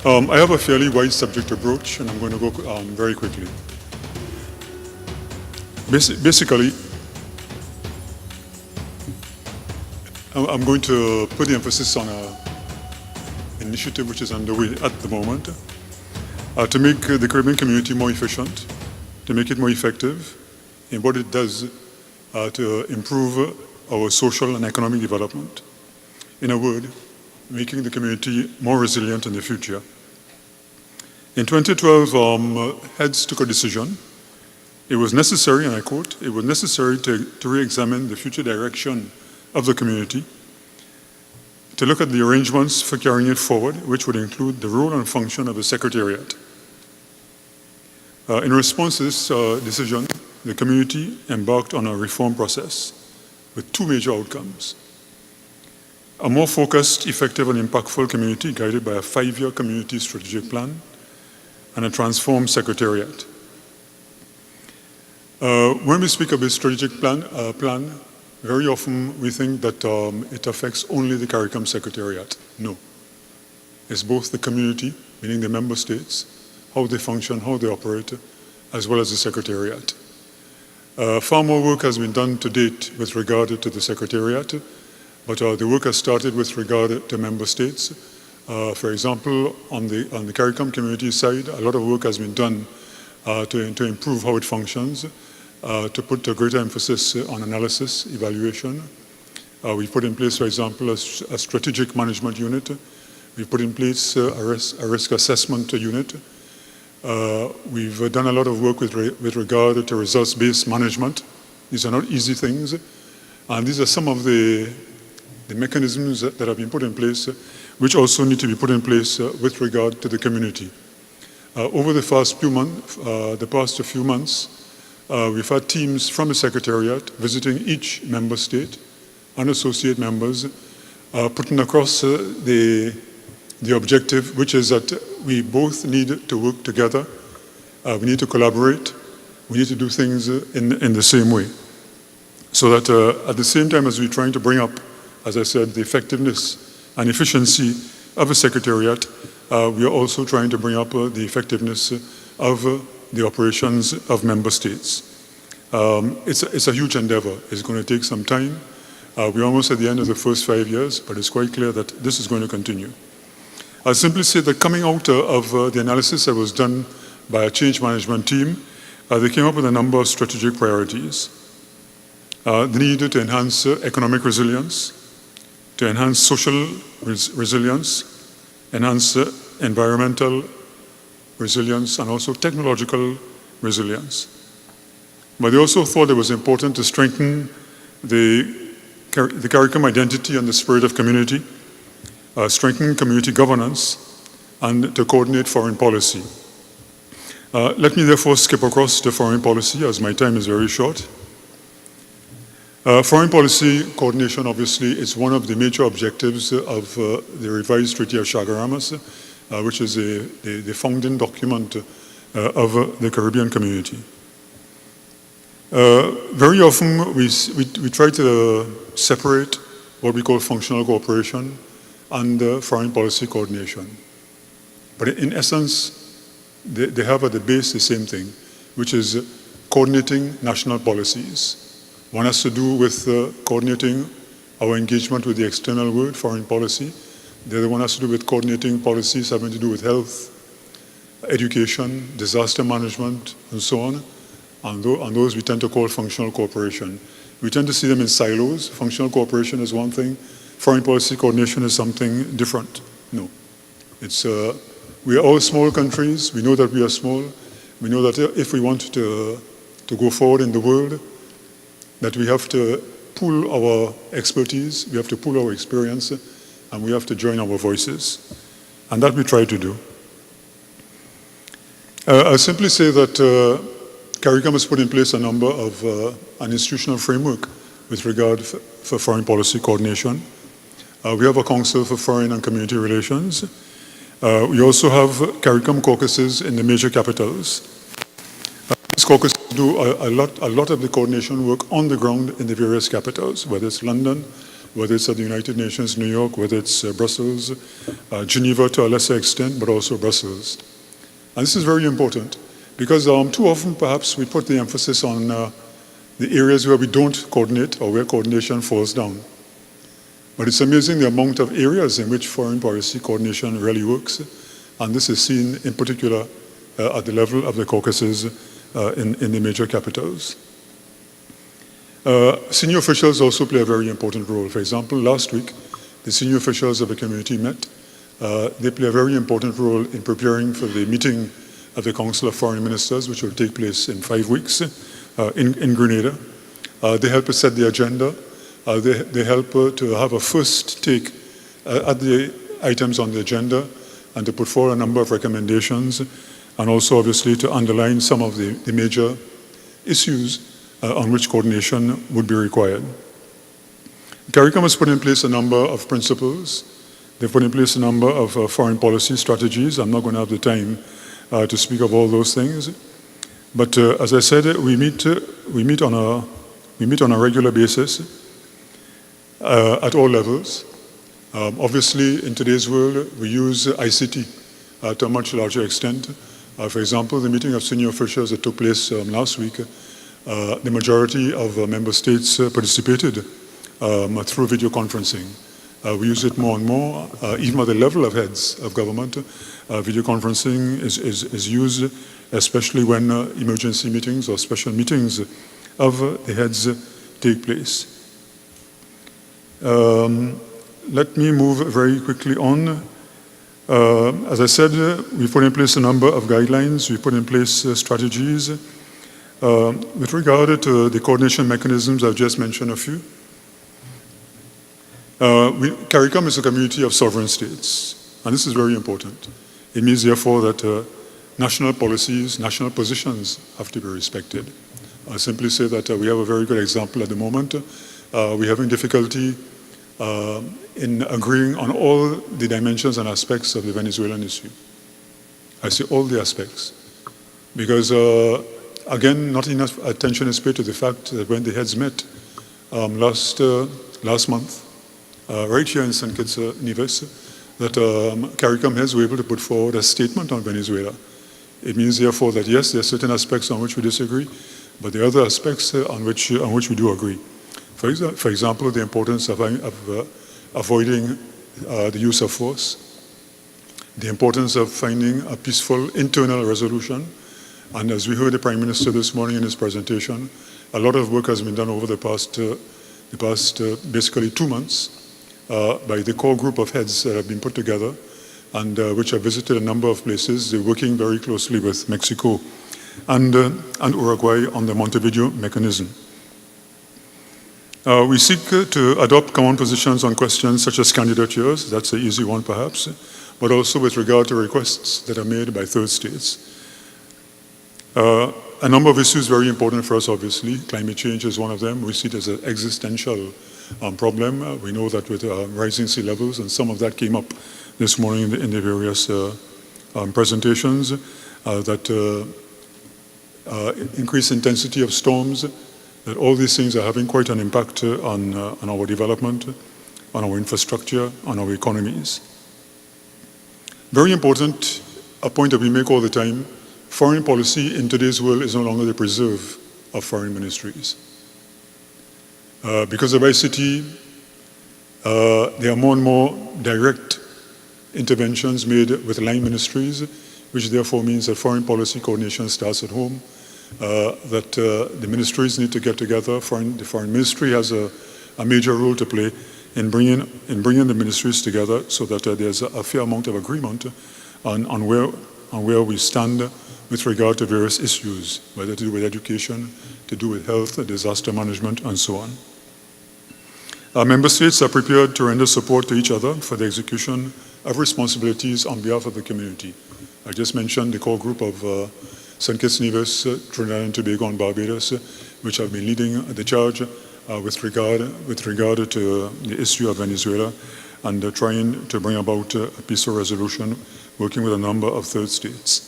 I have a fairly wide subject approach, and I'm going to go very quickly. Basically, I'm going to put the emphasis on an initiative which is underway at the moment to make the Caribbean community more efficient, to make it more effective in what it does to improve our social and economic development. In a word, making the community more resilient in the future. In 2012, heads took a decision. It was necessary, and I quote, it was necessary to re-examine the future direction of the community, to look at the arrangements for carrying it forward, which would include the role and function of the Secretariat. In response to this decision, the community embarked on a reform process with two major outcomes. A more focused, effective, and impactful community guided by a 5-year community strategic plan and a transformed Secretariat. When we speak of a strategic plan, very often we think that it affects only the CARICOM Secretariat. No. It's both the community, meaning the member states, how they function, how they operate, as well as the Secretariat. Far more work has been done to date with regard to the Secretariat, but the work has started with regard to member states. For example, on the CARICOM community side, a lot of work has been done to improve how it functions, to put a greater emphasis on analysis, evaluation. We put in place, for example, a strategic management unit. We put in place a risk assessment unit. We've done a lot of work with regard to results-based management. These are not easy things. And these are some of the mechanisms that have been put in place, which also need to be put in place with regard to the community. Over the past few months, we've had teams from the Secretariat visiting each member state and associate members, putting across the objective, which is that we both need to work together, we need to collaborate, we need to do things in the same way. So that at the same time as we're trying to bring up, as I said, the effectiveness and efficiency of the Secretariat, we are also trying to bring up the effectiveness of the operations of member states. It's a huge endeavor. It's going to take some time. We're almost at the end of the first 5 years, but it's quite clear that this is going to continue. I'll simply say that coming out of the analysis that was done by a change management team, they came up with a number of strategic priorities. The need to enhance economic resilience, to enhance social resilience, enhance environmental resilience, and also technological resilience. But they also thought it was important to strengthen the CARICOM identity and the spirit of community, strengthen community governance, and to coordinate foreign policy. Let me therefore skip across the foreign policy, as my time is very short. Foreign policy coordination, obviously, is one of the major objectives of the revised Treaty of Chaguaramas, which is the founding document of the Caribbean community. Very often, we try to separate what we call functional cooperation and foreign policy coordination. But in essence, they have at the base the same thing, which is coordinating national policies. One has to do with coordinating our engagement with the external world, foreign policy. The other one has to do with coordinating policies having to do with health, education, disaster management, and so on. And those we tend to call functional cooperation. We tend to see them in silos. Functional cooperation is one thing. Foreign policy coordination is something different. No. We are all small countries. We know that we are small. We know that if we want to go forward in the world, that we have to pool our expertise, we have to pool our experience, and we have to join our voices. And that we try to do. I'll simply say that CARICOM has put in place a number of an institutional framework with regard for foreign policy coordination. We have a Council for Foreign and Community Relations. We also have CARICOM caucuses in the major capitals. These caucuses do a lot of the coordination work on the ground in the various capitals, whether it's London, whether it's at the United Nations, New York, whether it's Brussels, Geneva to a lesser extent, but also Brussels. And this is very important because too often perhaps we put the emphasis on the areas where we don't coordinate or where coordination falls down. But it's amazing the amount of areas in which foreign policy coordination really works, and this is seen in particular at the level of the caucuses in the major capitals. Senior officials also play a very important role. For example, last week, the senior officials of the community met. They play a very important role in preparing for the meeting of the Council of Foreign Ministers, which will take place in 5 weeks in Grenada. They help us set the agenda. They help to have a first take at the items on the agenda and to put forward a number of recommendations, and also obviously to underline some of the major issues on which coordination would be required. CARICOM has put in place a number of principles. They've put in place a number of foreign policy strategies. I'm not going to have the time to speak of all those things. But as I said, we meet on a regular basis at all levels. Obviously, in today's world, we use ICT to a much larger extent. For example, the meeting of senior officials that took place last week, the majority of member states participated through video conferencing. We use it more and more, even at the level of heads of government. Video conferencing is used, especially when emergency meetings or special meetings of the heads take place. Let me move very quickly on. As I said, we put in place a number of guidelines. We put in place strategies. With regard to the coordination mechanisms, I've just mentioned a few. CARICOM is a community of sovereign states, and this is very important. It means, therefore, that national policies, national positions have to be respected. I simply say that we have a very good example at the moment. We're having difficulty in agreeing on all the dimensions and aspects of the Venezuelan issue. I say all the aspects, because again, not enough attention is paid to the fact that when the heads met last month, right here in St. Kitts Nevis, that CARICOM heads were able to put forward a statement on Venezuela. It means, therefore, that yes, there are certain aspects on which we disagree, but there are other aspects on which we do agree. For example, the importance of avoiding the use of force, the importance of finding a peaceful internal resolution. And as we heard the Prime Minister this morning in his presentation, a lot of work has been done over the past basically 2 months by the core group of heads that have been put together and which have visited a number of places. They're working very closely with Mexico and Uruguay on the Montevideo mechanism. We seek to adopt common positions on questions such as candidatures, that's an easy one perhaps, but also with regard to requests that are made by third states. A number of issues very important for us, obviously. Climate change is one of them. We see it as an existential problem. We know that with rising sea levels, and some of that came up this morning in the various presentations, that increased intensity of storms, that all these things are having quite an impact on our development, on our infrastructure, on our economies. Very important, a point that we make all the time, foreign policy in today's world is no longer the preserve of foreign ministries. Because of ICT, there are more and more direct interventions made with line ministries, which therefore means that foreign policy coordination starts at home, that the ministries need to get together. The foreign ministry has a major role to play in bringing the ministries together so that there's a fair amount of agreement on where we stand with regard to various issues, whether to do with education, to do with health, disaster management, and so on. Our member states are prepared to render support to each other for the execution of responsibilities on behalf of the community. I just mentioned the core group of St. Kitts Nevis, Trinidad and Tobago, and Barbados, which have been leading the charge with regard to the issue of Venezuela and trying to bring about a peaceful resolution, working with a number of third states.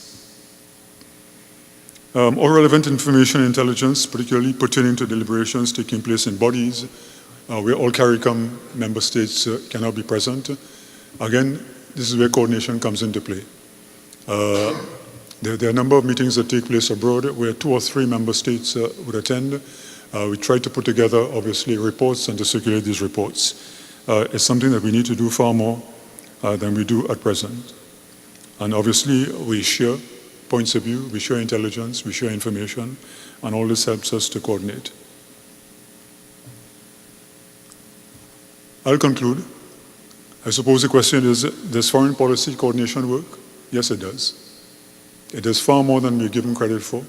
All relevant information and intelligence, particularly pertaining to deliberations taking place in bodies where all CARICOM member states cannot be present. Again, this is where coordination comes into play. There are a number of meetings that take place abroad where 2 or 3 member states would attend. We try to put together, obviously, reports and to circulate these reports. It's something that we need to do far more than we do at present. And obviously, we share points of view, we share intelligence, we share information, and all this helps us to coordinate. I'll conclude. I suppose the question is, does foreign policy coordination work? Yes, it does. It does far more than we're given credit for.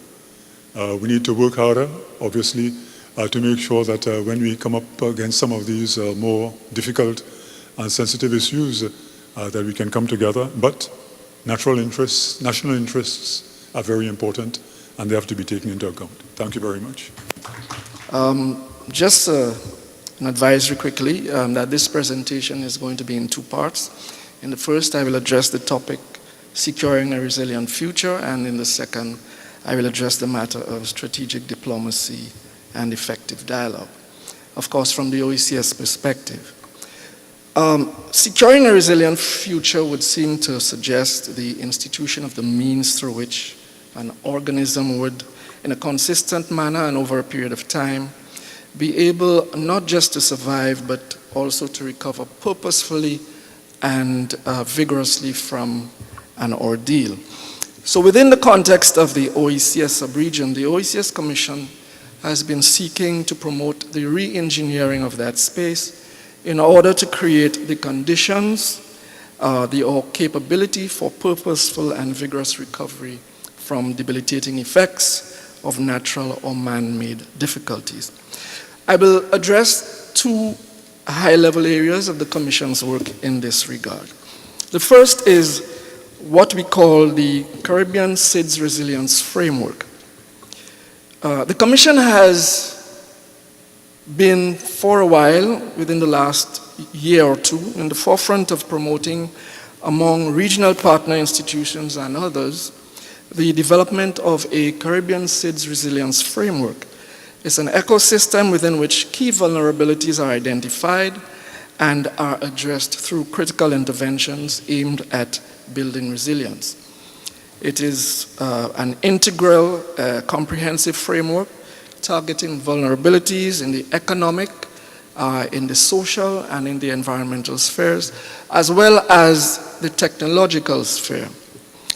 We need to work harder, obviously, to make sure that when we come up against some of these more difficult and sensitive issues, that we can come together. But national interests are very important, and they have to be taken into account. Thank you very much. Just an advisory quickly, that this presentation is going to be in 2 parts. In the first, I will address the topic, securing a resilient future, and in the second, I will address the matter of strategic diplomacy and effective dialogue. Of course, from the OECS perspective. Securing a resilient future would seem to suggest the institution of the means through which an organism would, in a consistent manner and over a period of time, be able not just to survive, but also to recover purposefully and vigorously from an ordeal. So within the context of the OECS subregion, the OECS Commission has been seeking to promote the re-engineering of that space in order to create the conditions, or capability for purposeful and vigorous recovery from debilitating effects of natural or man-made difficulties. I will address 2 high-level areas of the Commission's work in this regard. The first is what we call the Caribbean SIDS Resilience Framework. The Commission has been, for a while, within the last year or 2, in the forefront of promoting among regional partner institutions and others the development of a Caribbean SIDS Resilience Framework. It's an ecosystem within which key vulnerabilities are identified and are addressed through critical interventions aimed at building resilience. It is an integral, comprehensive framework targeting vulnerabilities in the economic, in the social, and in the environmental spheres, as well as the technological sphere,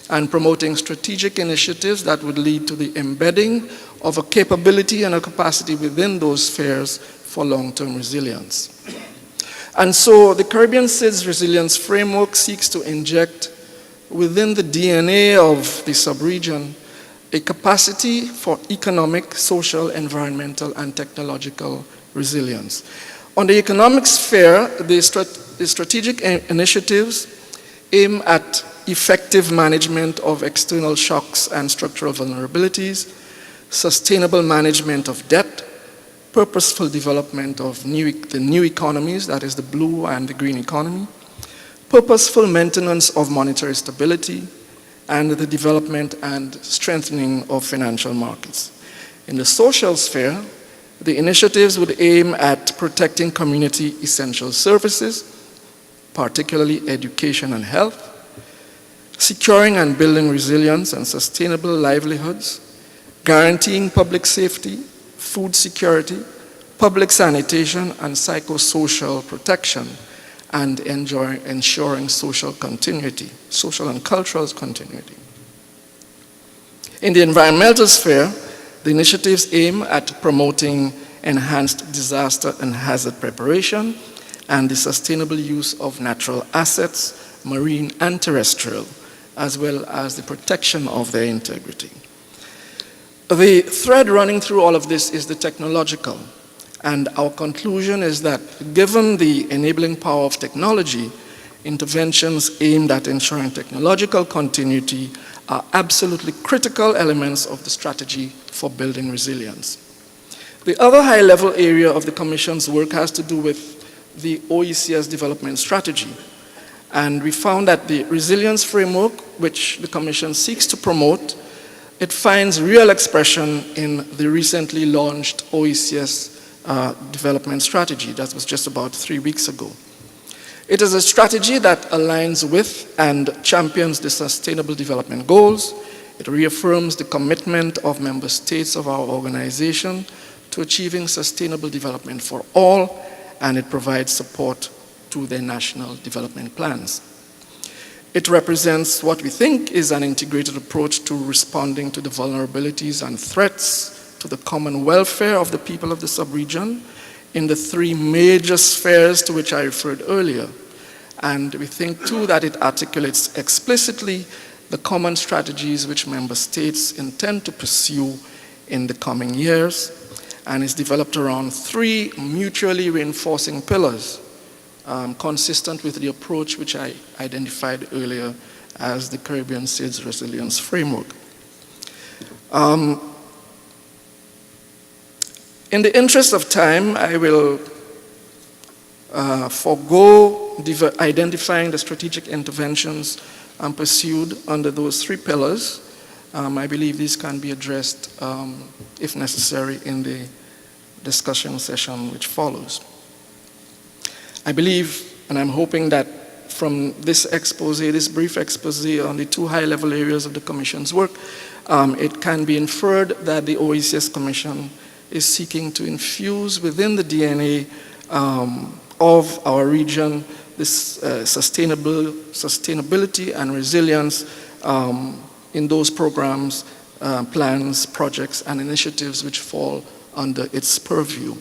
and promoting strategic initiatives that would lead to the embedding of a capability and a capacity within those spheres for long-term resilience. And so the Caribbean SIDS Resilience Framework seeks to inject within the DNA of the subregion a capacity for economic, social, environmental, and technological resilience. On the economic sphere, the strategic initiatives aim at effective management of external shocks and structural vulnerabilities, sustainable management of debt, purposeful development of the new economies, that is the blue and the green economy, purposeful maintenance of monetary stability, and the development and strengthening of financial markets. In the social sphere, the initiatives would aim at protecting community essential services, particularly education and health, securing and building resilience and sustainable livelihoods, guaranteeing public safety, food security, public sanitation, and psychosocial protection, and ensuring social continuity, social and cultural continuity. In the environmental sphere, the initiatives aim at promoting enhanced disaster and hazard preparation and the sustainable use of natural assets, marine and terrestrial, as well as the protection of their integrity. The thread running through all of this is the technological, and our conclusion is that given the enabling power of technology, interventions aimed at ensuring technological continuity are absolutely critical elements of the strategy for building resilience. The other high-level area of the Commission's work has to do with the OECS development strategy. And we found that the resilience framework, which the Commission seeks to promote, it finds real expression in the recently launched OECS development strategy. That was just about 3 weeks ago. It is a strategy that aligns with and champions the Sustainable Development Goals. It reaffirms the commitment of member states of our organization to achieving sustainable development for all, and it provides support to their national development plans. It represents what we think is an integrated approach to responding to the vulnerabilities and threats to the common welfare of the people of the sub-region in the 3 major spheres to which I referred earlier. And we think too that it articulates explicitly the common strategies which member states intend to pursue in the coming years, and is developed around 3 mutually reinforcing pillars, consistent with the approach which I identified earlier as the Caribbean SIDS Resilience Framework. In the interest of time, I will forego identifying the strategic interventions pursued under those 3 pillars. I believe these can be addressed, if necessary, in the discussion session which follows. I believe, and I'm hoping that from this expose, this brief expose on the 2 high-level areas of the Commission's work, it can be inferred that the OECS Commission is seeking to infuse within the DNA of our region this sustainability and resilience in those programs, plans, projects, and initiatives which fall under its purview.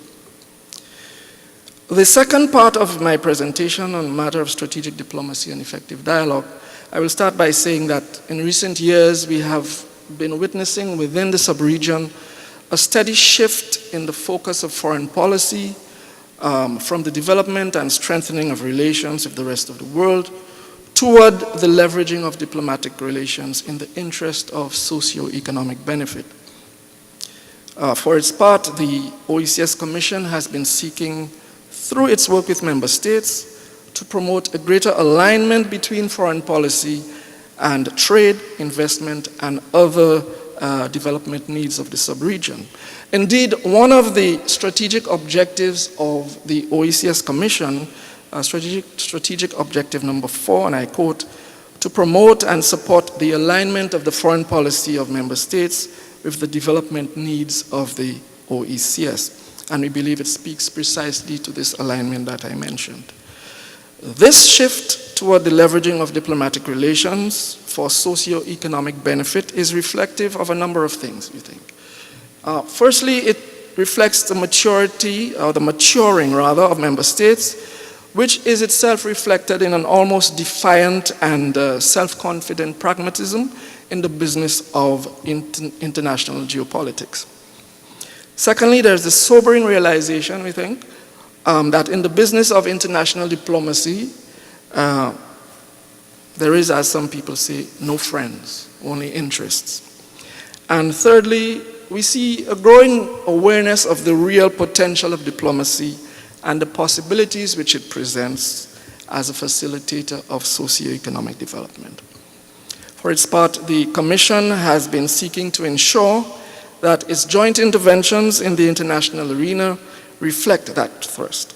The second part of my presentation on the matter of strategic diplomacy and effective dialogue, I will start by saying that in recent years we have been witnessing within the sub-region a steady shift in the focus of foreign policy from the development and strengthening of relations with the rest of the world toward the leveraging of diplomatic relations in the interest of socio-economic benefit. For its part, the OECS Commission has been seeking, through its work with member states, to promote a greater alignment between foreign policy and trade, investment, and other development needs of the sub-region. Indeed, one of the strategic objectives of the OECS Commission, strategic objective number 4, and I quote, to promote and support the alignment of the foreign policy of member states with the development needs of the OECS. And we believe it speaks precisely to this alignment that I mentioned. This shift toward the leveraging of diplomatic relations for socio-economic benefit is reflective of a number of things, we think. Firstly, it reflects the maturity, or the maturing rather, of member states, which is itself reflected in an almost defiant and self-confident pragmatism in the business of international geopolitics. Secondly, there's the sobering realization, we think, that in the business of international diplomacy, there is, as some people say, no friends, only interests. And thirdly, we see a growing awareness of the real potential of diplomacy and the possibilities which it presents as a facilitator of socio-economic development. For its part, the Commission has been seeking to ensure that its joint interventions in the international arena reflect that thirst.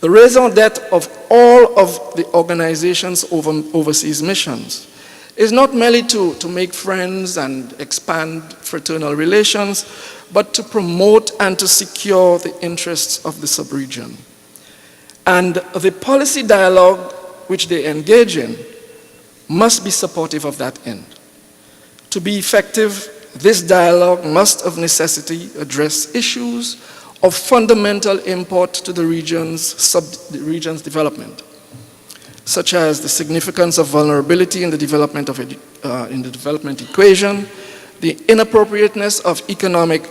The raison d'etre of all of the organization's overseas missions is not merely to make friends and expand fraternal relations, but to promote and to secure the interests of the sub-region. And the policy dialogue which they engage in must be supportive of that end. To be effective, this dialogue must of necessity address issues of fundamental import to the region's development, such as the significance of vulnerability in the development equation, the inappropriateness of economic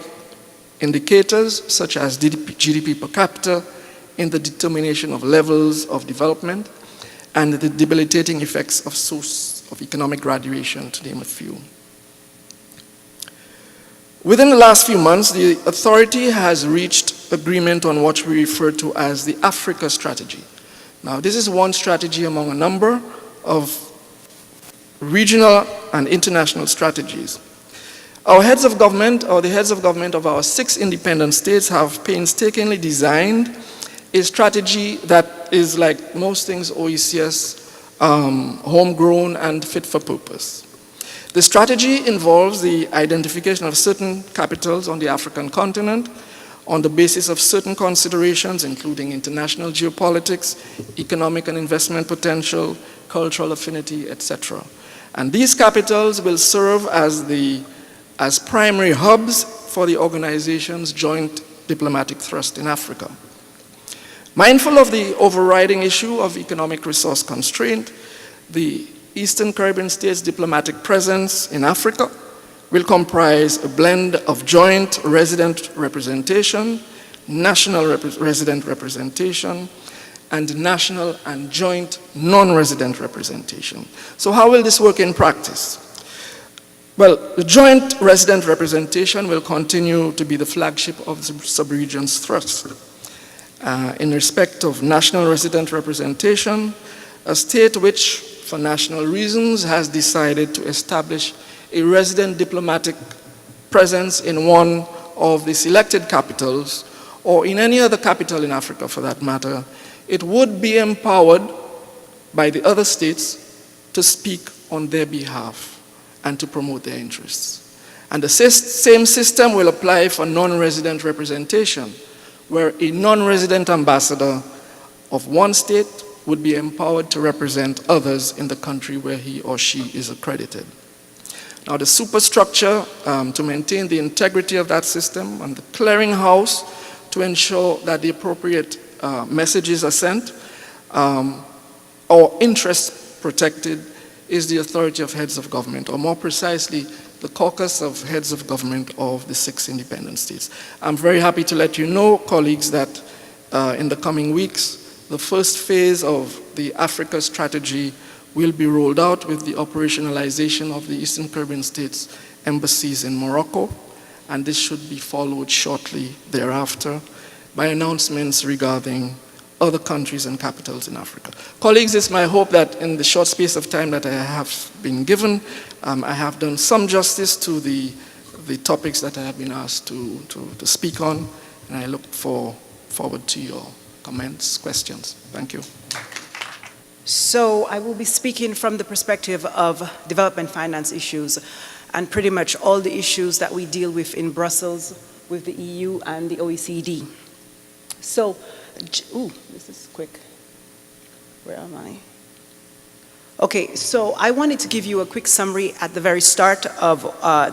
indicators such as GDP per capita in the determination of levels of development, and the debilitating effects of economic graduation, to name a few. Within the last few months, the authority has reached agreement on what we refer to as the Africa strategy. Now, this is one strategy among a number of regional and international strategies. Our heads of government, or the heads of government of our 6 independent states, have painstakingly designed a strategy that is, like most things OECS, homegrown and fit for purpose. The strategy involves the identification of certain capitals on the African continent on the basis of certain considerations, including international geopolitics, economic and investment potential, cultural affinity, etc. And these capitals will serve as primary hubs for the organization's joint diplomatic thrust in Africa. Mindful of the overriding issue of economic resource constraint, the Eastern Caribbean states' diplomatic presence in Africa will comprise a blend of joint resident representation, national resident representation, and national and joint non-resident representation. So how will this work in practice? Well, the joint resident representation will continue to be the flagship of the sub-region's thrust. In respect of national resident representation, a state which, for national reasons, has decided to establish a resident diplomatic presence in one of the selected capitals, or in any other capital in Africa for that matter, it would be empowered by the other states to speak on their behalf and to promote their interests. And the same system will apply for non-resident representation, where a non-resident ambassador of one state would be empowered to represent others in the country where he or she is accredited. Now, the superstructure to maintain the integrity of that system and the clearinghouse to ensure that the appropriate messages are sent or interests protected is the authority of heads of government, or more precisely, the caucus of heads of government of the 6 independent states. I'm very happy to let you know, colleagues, that in the coming weeks, the first phase of the Africa strategy will be rolled out with the operationalization of the Eastern Caribbean states' embassies in Morocco, and this should be followed shortly thereafter by announcements regarding other countries and capitals in Africa. Colleagues, it's my hope that in the short space of time that I have been given, I have done some justice to the topics that I have been asked to speak on, and I look forward to your comments, questions. Thank you. So I will be speaking from the perspective of development finance issues and pretty much all the issues that we deal with in Brussels with the EU and the OECD. So, this is quick. Where am I? Okay, so I wanted to give you a quick summary at the very start of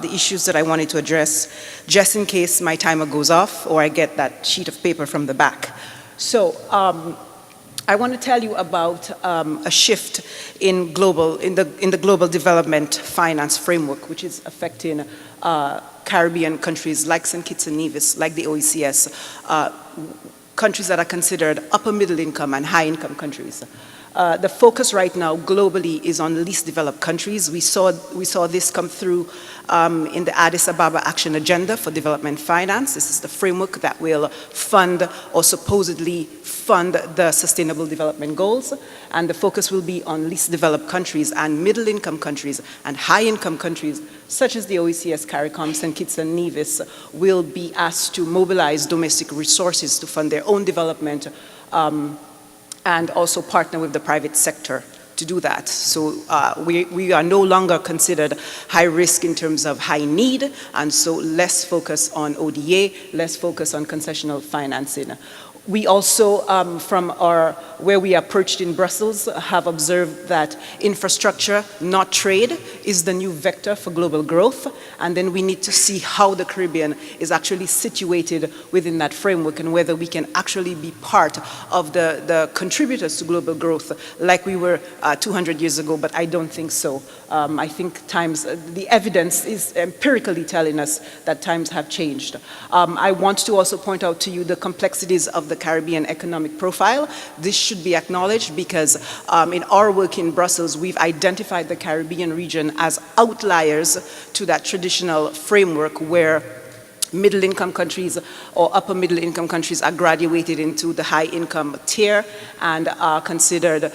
the issues that I wanted to address, just in case my timer goes off or I get that sheet of paper from the back. So, I want to tell you about a shift in the global development finance framework, which is affecting Caribbean countries like St. Kitts and Nevis, like the OECS, countries that are considered upper middle income and high income countries. The focus right now globally is on least developed countries. We saw this come through in the Addis Ababa Action Agenda for Development Finance. This is the framework that will fund or supposedly fund the Sustainable Development Goals. And the focus will be on least developed countries and middle income countries and high income countries, such as the OECS, CARICOM, St. Kitts and Nevis, will be asked to mobilize domestic resources to fund their own development and also partner with the private sector to do that. So we are no longer considered high risk in terms of high need, and so less focus on ODA, less focus on concessional financing. We also, from where we are perched in Brussels, have observed that infrastructure, not trade, is the new vector for global growth. And then we need to see how the Caribbean is actually situated within that framework and whether we can actually be part of the contributors to global growth like we were 200 years ago, but I don't think so. I think the evidence is empirically telling us that times have changed. I want to also point out to you the complexities of the Caribbean economic profile. This should be acknowledged because in our work in Brussels, we've identified the Caribbean region as outliers to that traditional framework where middle-income countries or upper middle-income countries are graduated into the high-income tier and are considered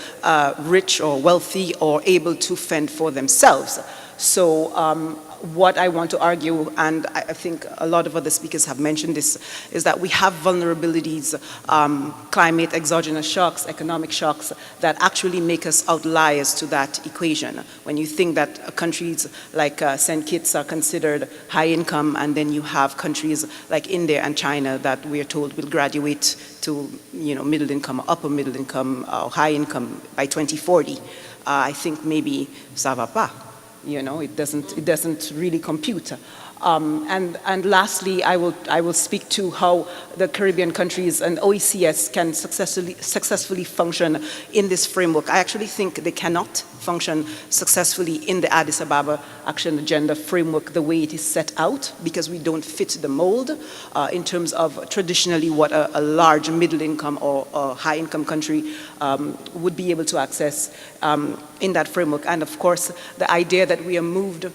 rich or wealthy or able to fend for themselves. So what I want to argue, and I think a lot of other speakers have mentioned this, is that we have vulnerabilities, climate, exogenous shocks, economic shocks, that actually make us outliers to that equation. When you think that countries like St. Kitts are considered high income, and then you have countries like India and China that we are told will graduate to middle income, upper middle income, or high income by 2040. I think maybe ça va pas. It doesn't really compute. And lastly, I will speak to how the Caribbean countries and OECS can successfully function in this framework. I actually think they cannot function successfully in the Addis Ababa Action Agenda framework the way it is set out, because we don't fit the mold in terms of traditionally what a large middle income or high income country would be able to access in that framework. And of course, the idea that we are moved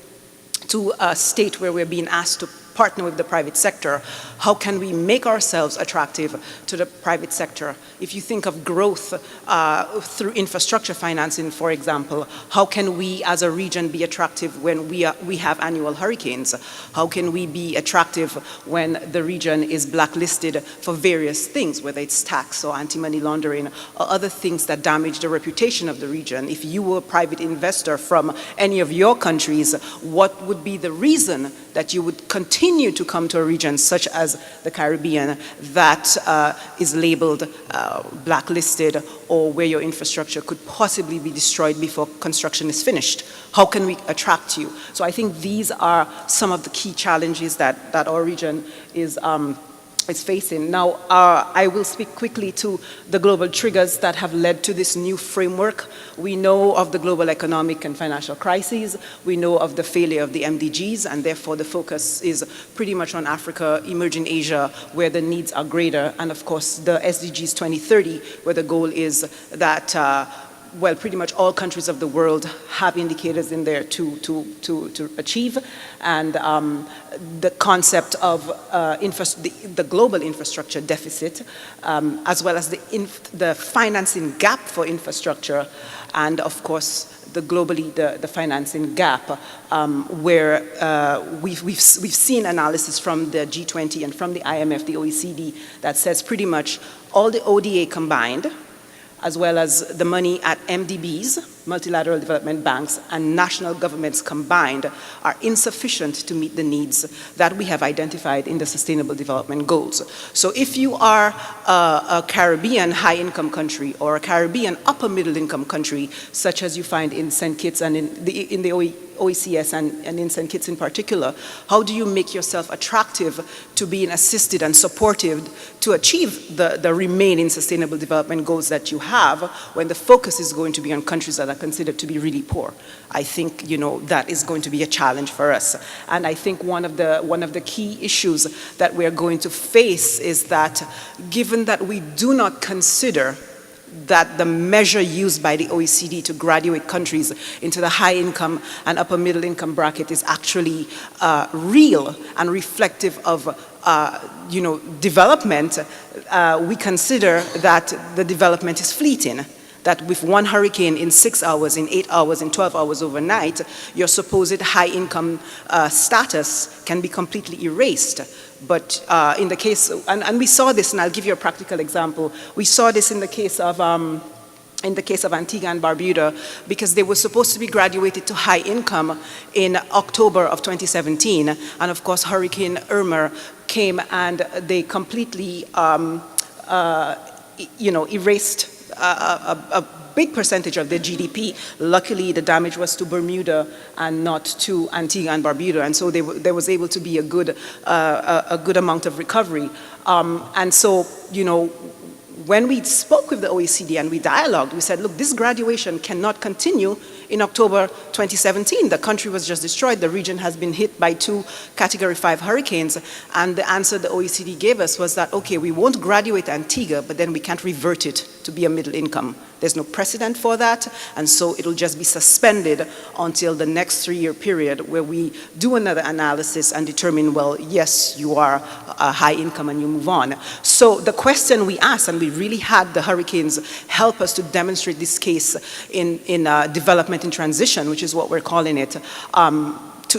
to a state where we're being asked to partner with the private sector, how can we make ourselves attractive to the private sector? If you think of growth through infrastructure financing, for example, how can we as a region be attractive when we have annual hurricanes? How can we be attractive when the region is blacklisted for various things, whether it's tax or anti-money laundering or other things that damage the reputation of the region? If you were a private investor from any of your countries, what would be the reason that you would continue to come to a region such as the Caribbean that is labeled blacklisted, or where your infrastructure could possibly be destroyed before construction is finished? How can we attract you? So I think these are some of the key challenges that our region is facing. Now, I will speak quickly to the global triggers that have led to this new framework. We know of the global economic and financial crises. We know of the failure of the MDGs, and therefore the focus is pretty much on Africa, emerging Asia, where the needs are greater, and of course the SDGs 2030, where the goal is that well, pretty much all countries of the world have indicators in there to achieve, and the concept of the global infrastructure deficit, as well as the financing gap for infrastructure, and of course the financing gap, where we've seen analysis from the G20 and from the IMF, the OECD, that says pretty much all the ODA combined, as well as the money at MDBs, multilateral development banks, and national governments combined, are insufficient to meet the needs that we have identified in the Sustainable Development Goals. So if you are a Caribbean high-income country or a Caribbean upper-middle-income country, such as you find in St. Kitts and in the OECS and in St. Kitts in particular, how do you make yourself attractive to being assisted and supported to achieve the remaining Sustainable Development Goals that you have, when the focus is going to be on countries that are considered to be really poor? I think that is going to be a challenge for us. And I think one of the key issues that we're going to face is that, given that we do not consider that the measure used by the OECD to graduate countries into the high income and upper middle income bracket is actually real and reflective of development, we consider that the development is fleeting. That with one hurricane in 6 hours, in 8 hours, in 12 hours overnight, your supposed high income status can be completely erased. But in the case, and we saw this, and I'll give you a practical example. We saw this in the case of Antigua and Barbuda, because they were supposed to be graduated to high income in October of 2017, and of course Hurricane Irma came and they completely erased a big percentage of their GDP. Luckily, the damage was to Bermuda and not to Antigua and Barbuda, and so there was able to be a good amount of recovery. And so, when we spoke with the OECD and we dialogued, we said, look, this graduation cannot continue in October 2017. The country was just destroyed. The region has been hit by 2 Category 5 hurricanes. And the answer the OECD gave us was that, okay, we won't graduate Antigua, but then we can't revert it to be a middle income. There's no precedent for that, and so it'll just be suspended until the next 3-year period, where we do another analysis and determine, well, yes, you are a high income, and you move on. So the question we asked, and we really had the hurricanes help us to demonstrate this case in development in transition, which is what we're calling it,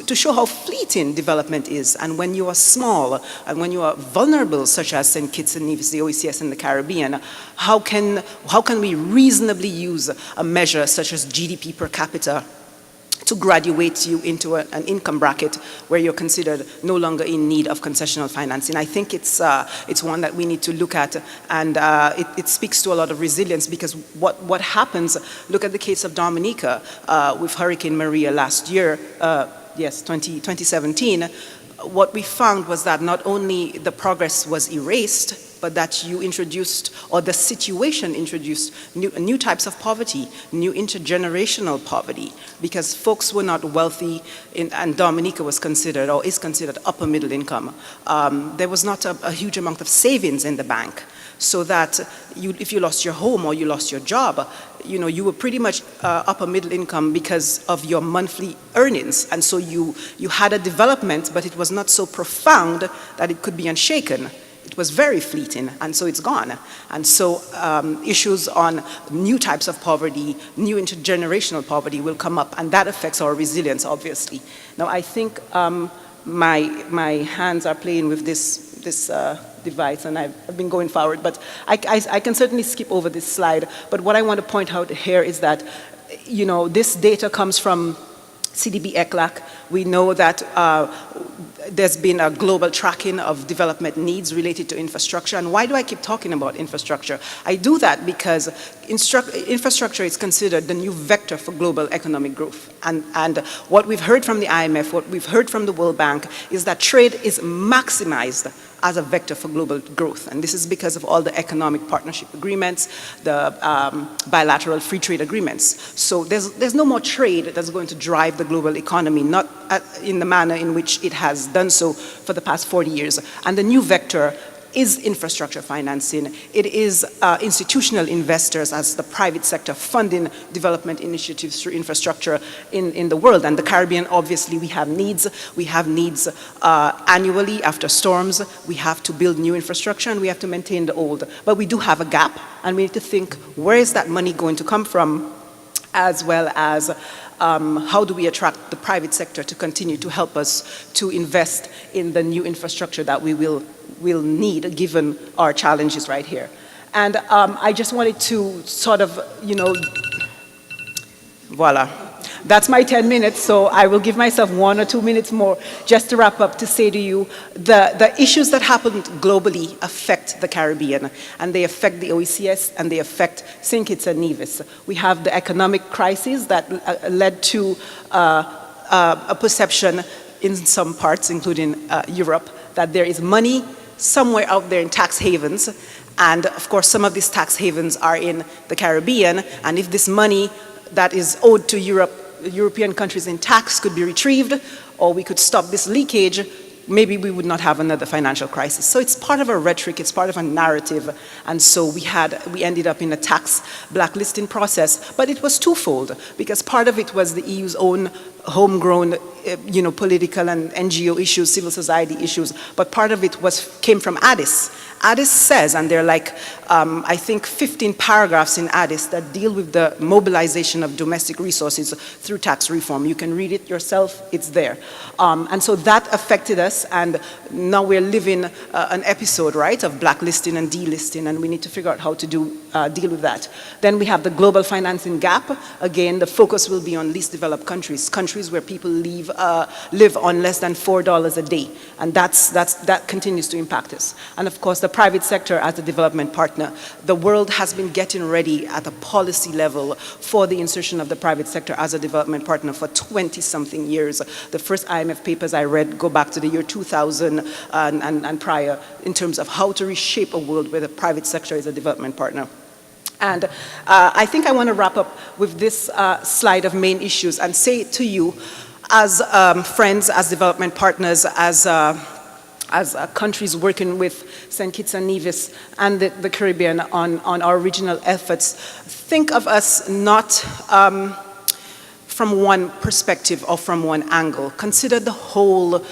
to show how fleeting development is. And when you are small and when you are vulnerable, such as St. Kitts and Nevis, the OECS in the Caribbean, how can we reasonably use a measure such as GDP per capita to graduate you into an income bracket where you're considered no longer in need of concessional financing? I think it's one that we need to look at, and it speaks to a lot of resilience, because what happens, look at the case of Dominica with Hurricane Maria last year, 2017, what we found was that not only the progress was erased, but that you introduced, or the situation introduced, new types of poverty, new intergenerational poverty, because folks were not wealthy, and Dominica was considered, or is considered, upper middle income. There was not a huge amount of savings in the bank, so that if you lost your home or you lost your job, you were pretty much upper middle income because of your monthly earnings. And so you had a development, but it was not so profound that it could be unshaken. It was very fleeting, and so it's gone. And so issues on new types of poverty, new intergenerational poverty will come up, and that affects our resilience, obviously. Now, I think my hands are playing with this device, and I've been going forward, but I can certainly skip over this slide. But what I want to point out here is that, this data comes from CDB-ECLAC. We know that there's been a global tracking of development needs related to infrastructure. And why do I keep talking about infrastructure? I do that because infrastructure is considered the new vector for global economic growth. And what we've heard from the IMF, what we've heard from the World Bank, is that trade is maximized as a vector for global growth. And this is because of all the economic partnership agreements, the bilateral free trade agreements. So there's no more trade that's going to drive the global economy, not in the manner in which it has done so for the past 40 years. And the new vector is infrastructure financing. It is institutional investors as the private sector funding development initiatives through infrastructure in the world. And the Caribbean, obviously, we have needs. We have needs annually after storms. We have to build new infrastructure, and we have to maintain the old. But we do have a gap, and we need to think, where is that money going to come from, as well as how do we attract the private sector to continue to help us to invest in the new infrastructure that we will need, given our challenges right here. And I just wanted to sort of, voila. That's my 10 minutes, so I will give myself 1 or 2 minutes more just to wrap up, to say to you, the issues that happen globally affect the Caribbean, and they affect the OECS, and they affect St. Kitts and Nevis. We have the economic crisis that led to a perception in some parts, including Europe, that there is money somewhere out there in tax havens, and of course some of these tax havens are in the Caribbean, and if this money that is owed to European countries in tax could be retrieved, or we could stop this leakage, maybe we would not have another financial crisis. So it's part of a rhetoric, it's part of a narrative, and so we ended up in a tax blacklisting process, but it was twofold, because part of it was the EU's own homegrown, political and NGO issues, civil society issues, but part of it came from Addis. Addis says, and there are like, I think 15 paragraphs in Addis that deal with the mobilization of domestic resources through tax reform. You can read it yourself, it's there. And so that affected us, and now we're living an episode, right, of blacklisting and delisting, and we need to figure out how to deal with that. Then we have the global financing gap. Again, the focus will be on least developed countries, countries where people live on less than $4 a day, and that continues to impact us. And of course, the private sector as a development partner. The world has been getting ready at a policy level for the insertion of the private sector as a development partner for 20-something years. The first IMF papers I read go back to the year 2000 and prior, in terms of how to reshape a world where the private sector is a development partner. And I think I want to wrap up with this slide of main issues and say to you, as friends, as development partners, as countries working with St. Kitts and Nevis and the Caribbean on our regional efforts, think of us not from one perspective or from one angle. Consider the whole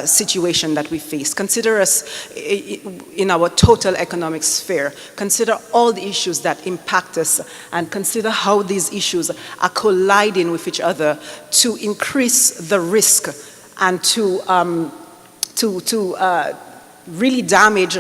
situation that we face. Consider us in our total economic sphere. Consider all the issues that impact us, and consider how these issues are colliding with each other to increase the risk and to really damage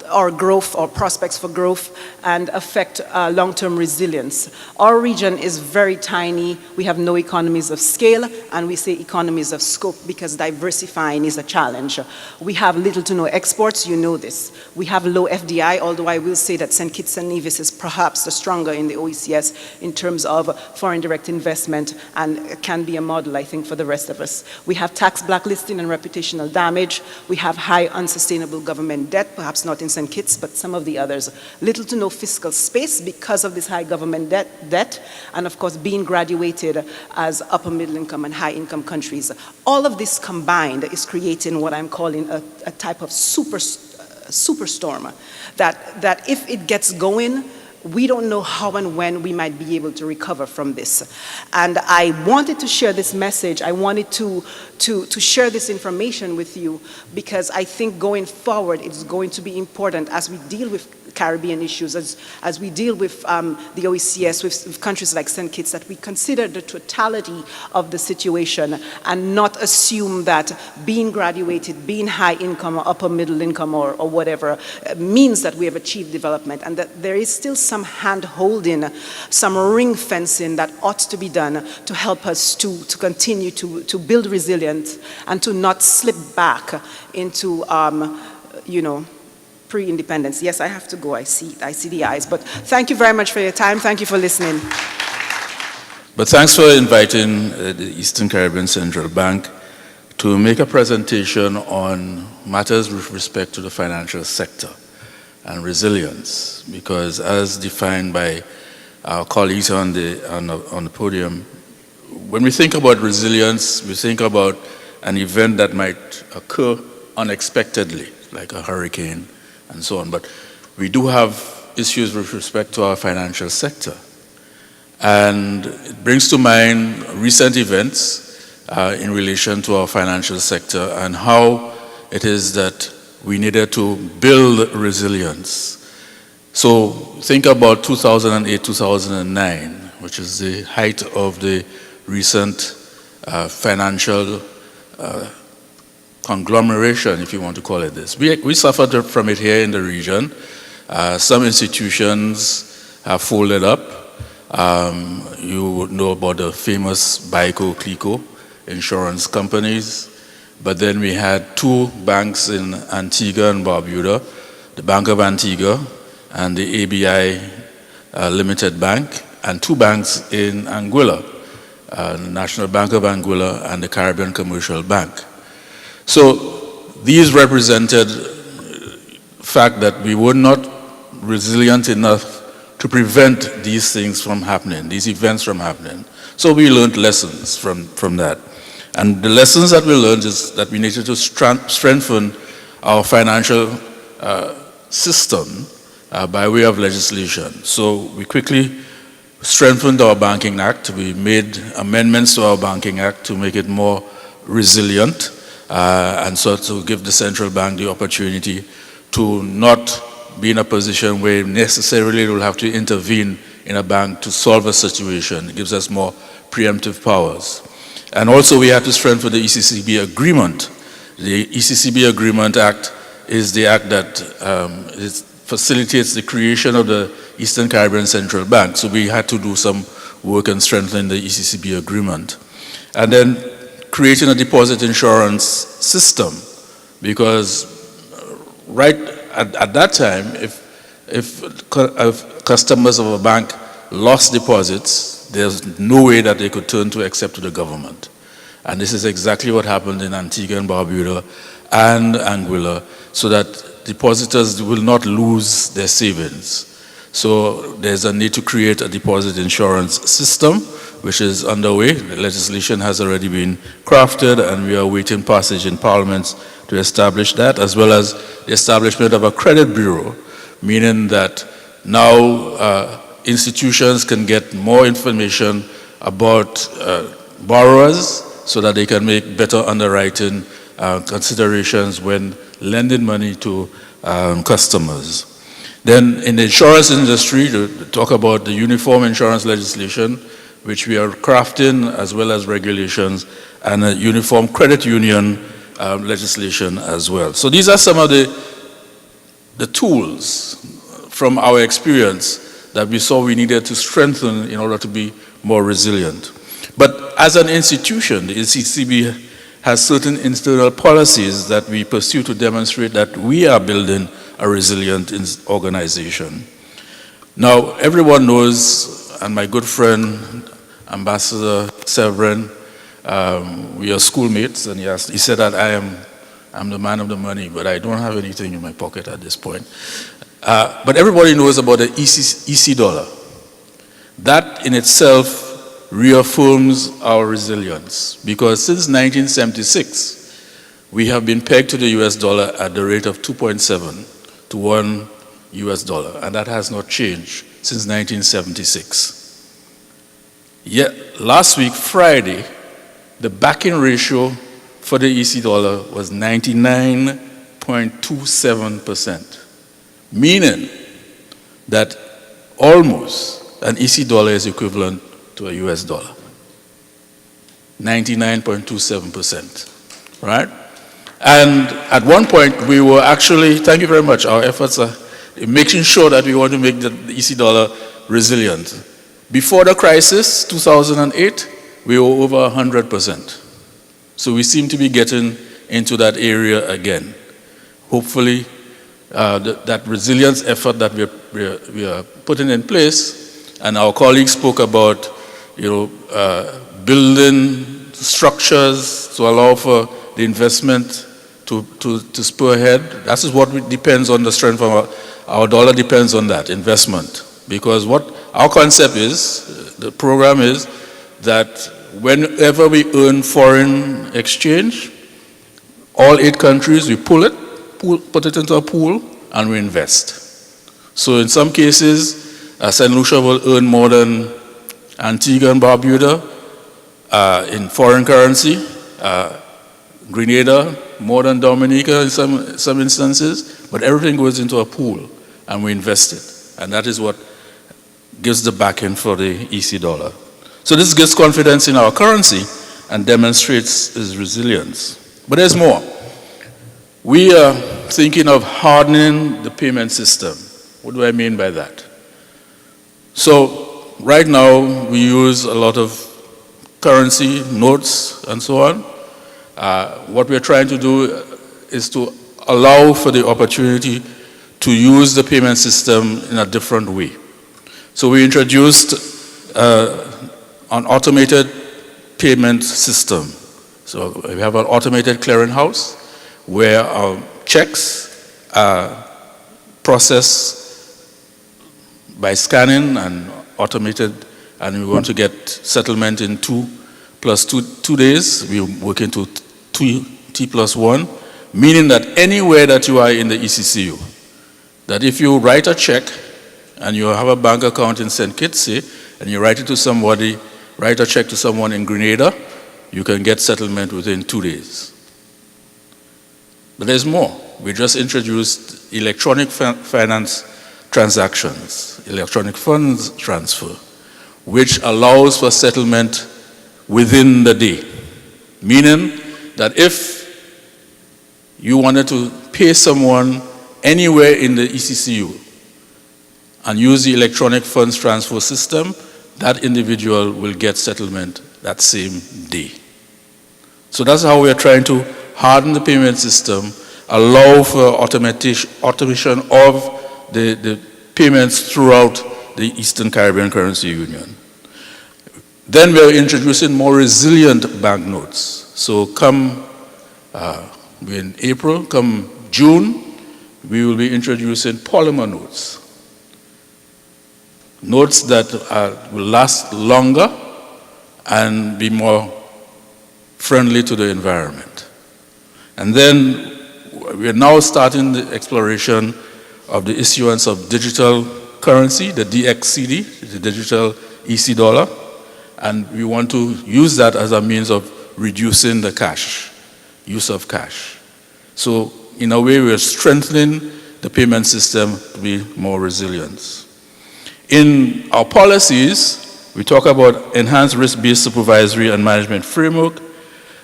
our growth, our prospects for growth, and affect long-term resilience. Our region is very tiny. We have no economies of scale, and we say economies of scope because diversifying is a challenge. We have little to no exports, you know this. We have low FDI, although I will say that St. Kitts and Nevis is perhaps the stronger in the OECS in terms of foreign direct investment, and can be a model, I think, for the rest of us. We have tax blacklisting and reputational damage. We have high unsustainable government debt, perhaps not in St. Kitts, but some of the others. Little to no fiscal space because of this high government debt, and of course being graduated as upper middle income and high income countries. All of this combined is creating what I'm calling a type of superstorm that if it gets going, we don't know how and when we might be able to recover from this. And I wanted to share this message. I wanted to share this information with you because I think going forward it's going to be important as we deal with Caribbean issues, as we deal with the OECS, with countries like St. Kitts, that we consider the totality of the situation and not assume that being graduated, being high income or upper middle income or whatever means that we have achieved development, and that there is still some hand-holding, some ring fencing that ought to be done to help us to continue to build resilience and to not slip back into, pre-independence. Yes, I have to go. I see the eyes. But thank you very much for your time. Thank you for listening. But thanks for inviting the Eastern Caribbean Central Bank to make a presentation on matters with respect to the financial sector and resilience, because as defined by our colleagues on the podium, when we think about resilience, we think about an event that might occur unexpectedly, like a hurricane and so on. But we do have issues with respect to our financial sector. And it brings to mind recent events in relation to our financial sector and how it is that we needed to build resilience. So think about 2008, 2009, which is the height of the recent financial conglomeration, if you want to call it this. We suffered from it here in the region. Some institutions have folded up. You would know about the famous BICO, CLICO insurance companies. But then we had two banks in Antigua and Barbuda, the Bank of Antigua and the ABI Limited Bank, and two banks in Anguilla, the National Bank of Anguilla and the Caribbean Commercial Bank. So these represented the fact that we were not resilient enough to prevent these things from happening, these events from happening. So we learned lessons from that. And the lessons that we learned is that we needed to strengthen our financial system by way of legislation. So we quickly strengthened our Banking Act. We made amendments to our Banking Act to make it more resilient, and so to give the central bank the opportunity to not be in a position where necessarily it will have to intervene in a bank to solve a situation. It gives us more preemptive powers. And also we had to strengthen the ECCB agreement. The ECCB Agreement Act is the act that facilitates the creation of the Eastern Caribbean Central Bank. So we had to do some work in strengthening the ECCB agreement. And then creating a deposit insurance system, because right at that time, if customers of a bank lost deposits, there's no way that they could turn to except to the government. And this is exactly what happened in Antigua and Barbuda and Anguilla, so that depositors will not lose their savings. So there's a need to create a deposit insurance system, which is underway. The legislation has already been crafted, and we are awaiting passage in Parliament to establish that, as well as the establishment of a credit bureau, meaning that now institutions can get more information about borrowers so that they can make better underwriting considerations when lending money to customers. Then in the insurance industry, to talk about the uniform insurance legislation, which we are crafting, as well as regulations, and a uniform credit union legislation as well. So these are some of the tools from our experience that we saw we needed to strengthen in order to be more resilient. But as an institution, the ECCB has certain internal policies that we pursue to demonstrate that we are building a resilient organization. Now, everyone knows, and my good friend, Ambassador Severin, we are schoolmates, and he said that I'm the man of the money, but I don't have anything in my pocket at this point. But everybody knows about the EC dollar. That in itself reaffirms our resilience, because since 1976, we have been pegged to the US dollar at the rate of 2.7 to 1 US dollar, and that has not changed since 1976. Yet last week, Friday, the backing ratio for the EC dollar was 99.27%, meaning that almost an EC dollar is equivalent to a US dollar. 99.27%, right? And at one point, we were actually, thank you very much, our efforts are making sure that we want to make the EC dollar resilient. Before the crisis, 2008, we were over 100%. So we seem to be getting into that area again. Hopefully, that resilience effort that we are putting in place, and our colleagues spoke about, building structures to allow for the investment to spur ahead. That is what depends on the strength of our dollar, depends on that investment. Because what our concept is, the program is that whenever we earn foreign exchange, all 8 countries, we put it into a pool, and we invest. So in some cases, St. Lucia will earn more than Antigua and Barbuda in foreign currency, Grenada more than Dominica in some instances, but everything goes into a pool, and we invest it. And that is what gives the backing for the EC dollar. So this gives confidence in our currency and demonstrates its resilience. But there's more. We are thinking of hardening the payment system. What do I mean by that? So right now, we use a lot of currency, notes, and so on. What we're trying to do is to allow for the opportunity to use the payment system in a different way. So we introduced an automated payment system. So we have an automated clearinghouse where our checks are processed by scanning and automated, and we want to get settlement in 2 plus 2 days. We work into T plus 1, meaning that anywhere that you are in the ECCU, that if you write a check and you have a bank account in St. Kitts, and you write a check to someone in Grenada, you can get settlement within 2 days. But there's more. We just introduced electronic finance transactions, electronic funds transfer, which allows for settlement within the day. Meaning that if you wanted to pay someone anywhere in the ECCU and use the electronic funds transfer system, that individual will get settlement that same day. So that's how we are trying to harden the payment system, allow for automation of the payments throughout the Eastern Caribbean Currency Union. Then we're introducing more resilient banknotes. So in April, come June, we will be introducing polymer notes. Notes that will last longer and be more friendly to the environment. And then we are now starting the exploration of the issuance of digital currency, the DXCD, the digital EC dollar. and we want to use that as a means of reducing the use of cash. So in a way, we're strengthening the payment system to be more resilient. In our policies, we talk about enhanced risk-based supervisory and management framework,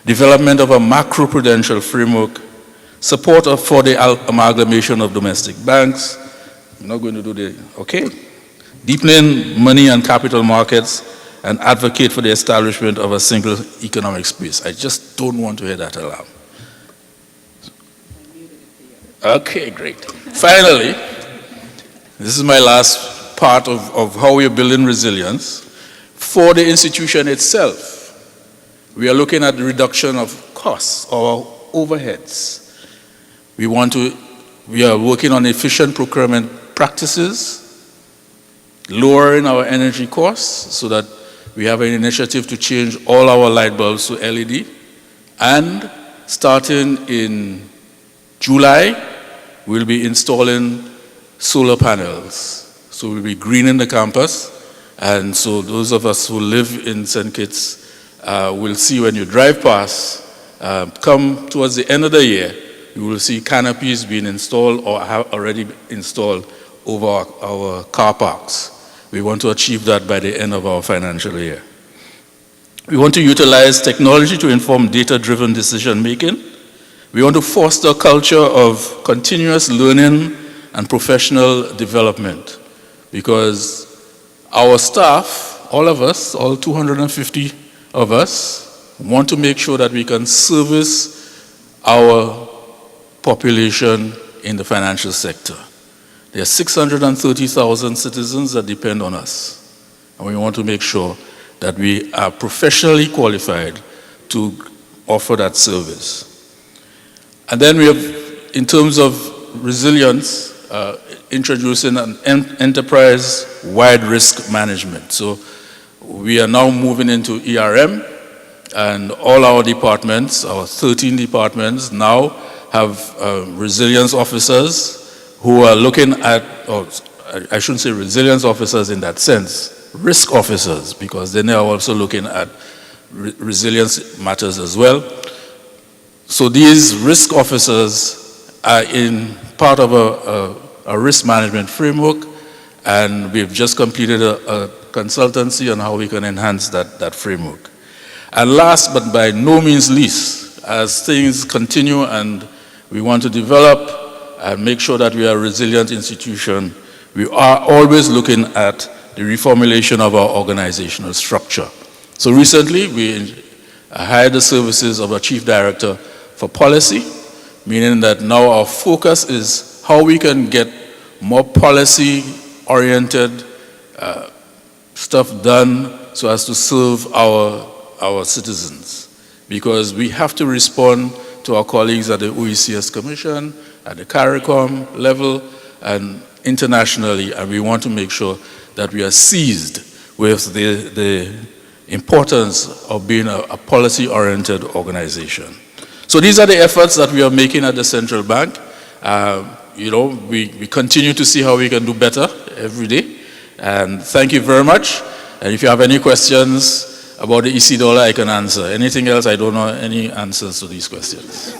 development of a macro-prudential framework, support for the amalgamation of domestic banks. I'm not going to do deepening money and capital markets, and advocate for the establishment of a single economic space. I just don't want to hear that alarm. Okay, great. Finally, this is my last part of how we are building resilience. For the institution itself, we are looking at the reduction of costs or overheads. We are working on efficient procurement practices, lowering our energy costs so that we have an initiative to change all our light bulbs to LED, and starting in July, we'll be installing solar panels. So we'll be greening the campus, and so those of us who live in St. Kitts will see when you drive past, come towards the end of the year, you will see canopies being installed or have already been installed over our car parks. We want to achieve that by the end of our financial year. We want to utilize technology to inform data-driven decision-making. We want to foster a culture of continuous learning and professional development, because our staff, all of us, all 250 of us, want to make sure that we can service our population in the financial sector. There are 630,000 citizens that depend on us, and we want to make sure that we are professionally qualified to offer that service. And then we have, in terms of resilience, introducing an enterprise-wide risk management. So we are now moving into ERM, and all our departments, our 13 departments, now have resilience officers who are looking at, or I shouldn't say resilience officers in that sense, risk officers, because then they are also looking at resilience matters as well. So these risk officers are in part of a risk management framework, and we've just completed a consultancy on how we can enhance that framework. And last but by no means least, as things continue and we want to develop and make sure that we are a resilient institution, we are always looking at the reformulation of our organizational structure. So recently, we hired the services of a chief director for policy, meaning that now our focus is how we can get more policy-oriented stuff done so as to serve our citizens. Because we have to respond to our colleagues at the OECS Commission, at the CARICOM level, and internationally, and we want to make sure that we are seized with the importance of being a policy-oriented organization. So these are the efforts that we are making at the central bank. We continue to see how we can do better every day. And thank you very much. And if you have any questions about the EC dollar, I can answer. Anything else, I don't know any answers to these questions.